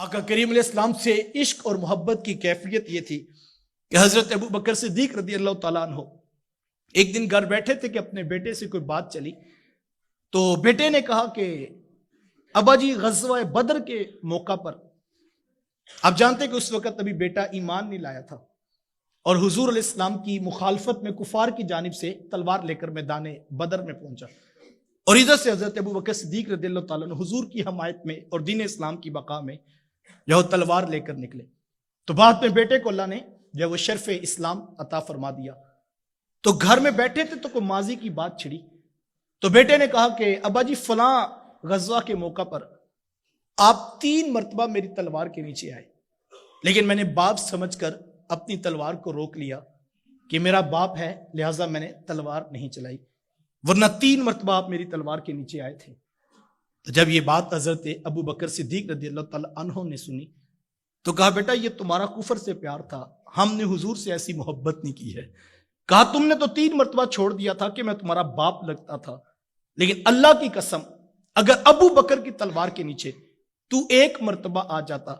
آقا کریم علیہ السلام سے عشق اور محبت کی کیفیت یہ تھی کہ حضرت ابو بکر صدیق رضی اللہ تعالیٰ عنہ ایک دن گھر بیٹھے تھے کہ اپنے بیٹے سے کوئی بات چلی تو بیٹے نے کہا کہ ابا جی غزوہ بدر کے موقع پر آپ جانتے کہ اس وقت ابھی بیٹا ایمان نہیں لایا تھا اور حضور علیہ السلام کی مخالفت میں کفار کی جانب سے تلوار لے کر میدان بدر میں پہنچا اور ادھر سے حضرت ابو بکر صدیق رضی اللہ تعالیٰ عنہ حضور کی حمایت میں اور دین اسلام کی بقا میں جو تلوار لے کر نکلے تو بعد میں بیٹے کو اللہ نے جو وہ شرف اسلام عطا فرما دیا تو گھر میں بیٹھے تھے تو کوئی ماضی کی بات چھڑی تو بیٹے نے کہا کہ ابا جی فلاں غزوہ کے موقع پر آپ 3 مرتبہ میری تلوار کے نیچے آئے لیکن میں نے باپ سمجھ کر اپنی تلوار کو روک لیا کہ میرا باپ ہے لہٰذا میں نے تلوار نہیں چلائی ورنہ 3 مرتبہ آپ میری تلوار کے نیچے آئے تھے تو جب یہ بات حضرت ابو بکر صدیق رضی اللہ تعالیٰ عنہ نے سنی تو کہا بیٹا یہ تمہارا کفر سے پیار تھا ہم نے حضور سے ایسی محبت نہیں کی ہے کہا تم نے تو 3 مرتبہ چھوڑ دیا تھا کہ میں تمہارا باپ لگتا تھا لیکن اللہ کی قسم اگر ابو بکر کی تلوار کے نیچے تو 1 مرتبہ آ جاتا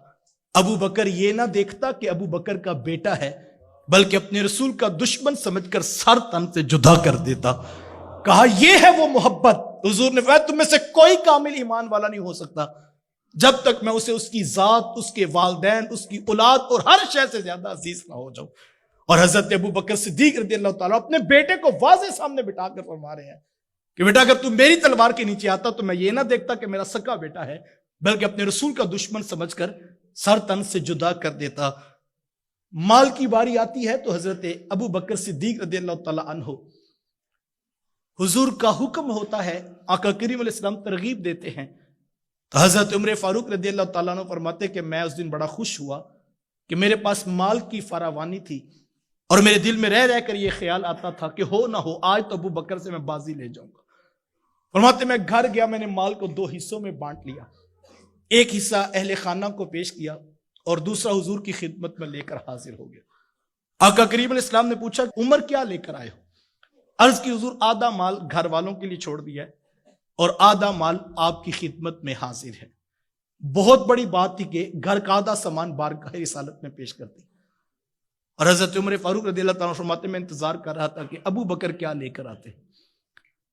ابو بکر یہ نہ دیکھتا کہ ابو بکر کا بیٹا ہے بلکہ اپنے رسول کا دشمن سمجھ کر سر تن سے جدا کر دیتا کہا یہ ہے وہ محبت حضور نے فرمایا تم میں سے کوئی کامل ایمان والا نہیں ہو سکتا جب تک میں اسے اس کی ذات اس کے والدین اس کی اولاد اور ہر شے سے زیادہ عزیز نہ ہو جاؤں اور حضرت ابو بکر صدیق رضی اللہ تعالیٰ اپنے بیٹے کو واضح سامنے بٹھا کر فرما رہے ہیں کہ بیٹا اگر تم میری تلوار کے نیچے آتا تو میں یہ نہ دیکھتا کہ میرا سکا بیٹا ہے بلکہ اپنے رسول کا دشمن سمجھ کر سر تن سے جدا کر دیتا مال کی باری آتی ہے تو حضرت ابو بکر صدیق رضی اللہ تعالیٰ عنہ حضور کا حکم ہوتا ہے آقا کریم علیہ السلام ترغیب دیتے ہیں تو حضرت عمر فاروق رضی اللہ تعالیٰ عنہ فرماتے کہ میں اس دن بڑا خوش ہوا کہ میرے پاس مال کی فراوانی تھی اور میرے دل میں رہ کر یہ خیال آتا تھا کہ ہو نہ ہو آج تو ابو بکر سے میں بازی لے جاؤں گا فرماتے میں گھر گیا میں نے مال کو 2 حصوں میں بانٹ لیا ایک حصہ اہل خانہ کو پیش کیا اور دوسرا حضور کی خدمت میں لے کر حاضر ہو گیا آقا کریم علیہ السلام نے پوچھا عمر کیا لے کر آئے ہو عرض کی حضور آدھا مال گھر والوں کے لیے چھوڑ دیا ہے اور آدھا مال آپ کی خدمت میں حاضر ہے بہت بڑی بات تھی کہ گھر کا آدھا سامان بارگاہ رسالت میں پیش کرتے اور حضرت عمر فاروق رضی اللہ تعالیٰ فرماتے میں انتظار کر رہا تھا کہ ابو بکر کیا لے کر آتے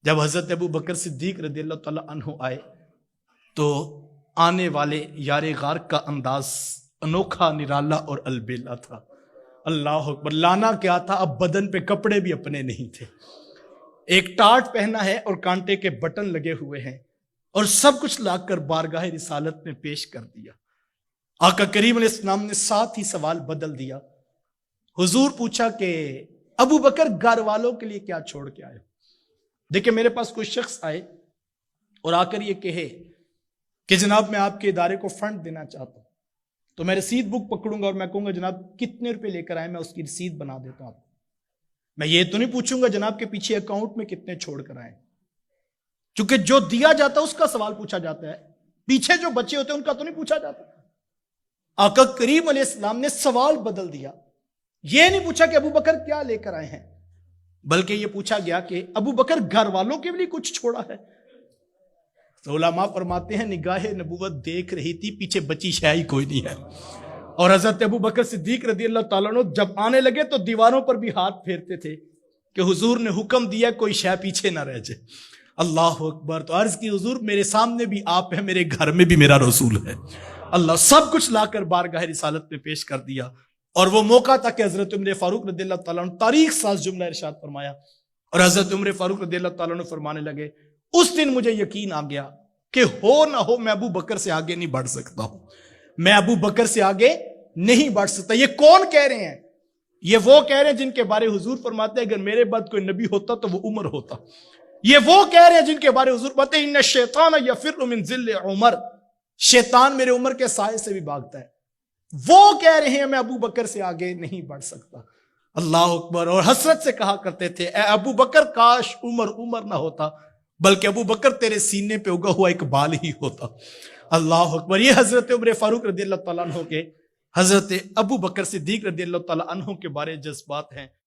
جب حضرت ابو بکر صدیق رضی اللہ تعالیٰ عنہ آئے تو آنے والے یار غار کا انداز انوکھا نرالا اور البیلا تھا اللہ اکبر لانا کیا تھا اب بدن پہ کپڑے بھی اپنے نہیں تھے ایک ٹاٹ پہنا ہے اور کانٹے کے بٹن لگے ہوئے ہیں اور سب کچھ لا کر بارگاہ رسالت میں پیش کر دیا آقا کریم علیہ السلام نے ساتھ ہی سوال بدل دیا حضور پوچھا کہ ابو بکر گھر والوں کے لیے کیا چھوڑ کے آئے دیکھیں میرے پاس کوئی شخص آئے اور آ کر یہ کہے کہ جناب میں آپ کے ادارے کو فنڈ دینا چاہتا ہوں تو میں رسید بک پکڑوں گا اور میں کہوں گا جناب کتنے روپے لے کر آئے میں اس کی رسید بنا دیتا ہوں میں یہ تو نہیں پوچھوں گا جناب کے پیچھے اکاؤنٹ میں کتنے چھوڑ کر آئے چونکہ جو دیا جاتا ہے اس کا سوال پوچھا جاتا ہے پیچھے جو بچے ہوتے ہیں ان کا تو نہیں پوچھا جاتا آقا کریم علیہ السلام نے سوال بدل دیا یہ نہیں پوچھا کہ ابو بکر کیا لے کر آئے ہیں بلکہ یہ پوچھا گیا کہ ابو بکر گھر والوں کے لیے کچھ چھوڑا ہے تو علماء فرماتے ہیں نگاہ نبوت دیکھ رہی تھی پیچھے بچی شاہی کوئی نہیں ہے اور حضرت ابو بکر صدیق رضی اللہ تعالیٰ عنہ جب آنے لگے تو دیواروں پر بھی ہاتھ پھیرتے تھے کہ حضور نے حکم دیا کوئی شے پیچھے نہ رہ جائے اللہ اکبر تو عرض کی حضور میرے سامنے بھی آپ ہے میرے گھر میں بھی میرا رسول ہے اللہ سب کچھ لا کر بارگاہ رسالت میں پیش کر دیا اور وہ موقع تھا کہ حضرت عمر فاروق رضی اللہ تعالیٰ عنہ تاریخ ساز جملہ ارشاد فرمایا اور حضرت عمر فاروق رضی اللہ تعالیٰ عنہ فرمانے لگے اس دن مجھے یقین آ گیا کہ ہو نہ ہو میں ابو بکر سے آگے نہیں بڑھ سکتا ہوں میں ابو بکر سے آگے نہیں بڑھ سکتا یہ کون کہہ رہے ہیں یہ وہ کہہ رہے ہیں جن کے بارے حضور فرماتے ہیں اگر میرے بعد کوئی نبی ہوتا تو وہ عمر ہوتا یہ وہ کہہ رہے ہیں جن کے بارے حضور فرماتے ہیں ان الشیطان یفر من ذل عمر شیطان میرے عمر کے سائے سے بھی بھاگتا ہے وہ کہہ رہے ہیں میں ابو بکر سے آگے نہیں بڑھ سکتا اللہ اکبر اور حسرت سے کہا کرتے تھے اے ابو بکر کاش عمر نہ ہوتا بلکہ ابو بکر تیرے سینے پہ اگا ہوا ایک بال ہی ہوتا اللہ اکبر یہ حضرت عمر فاروق رضی اللہ تعالیٰ عنہ کے حضرت ابو بکر صدیق رضی اللہ تعالیٰ عنہ کے بارے جذبات ہیں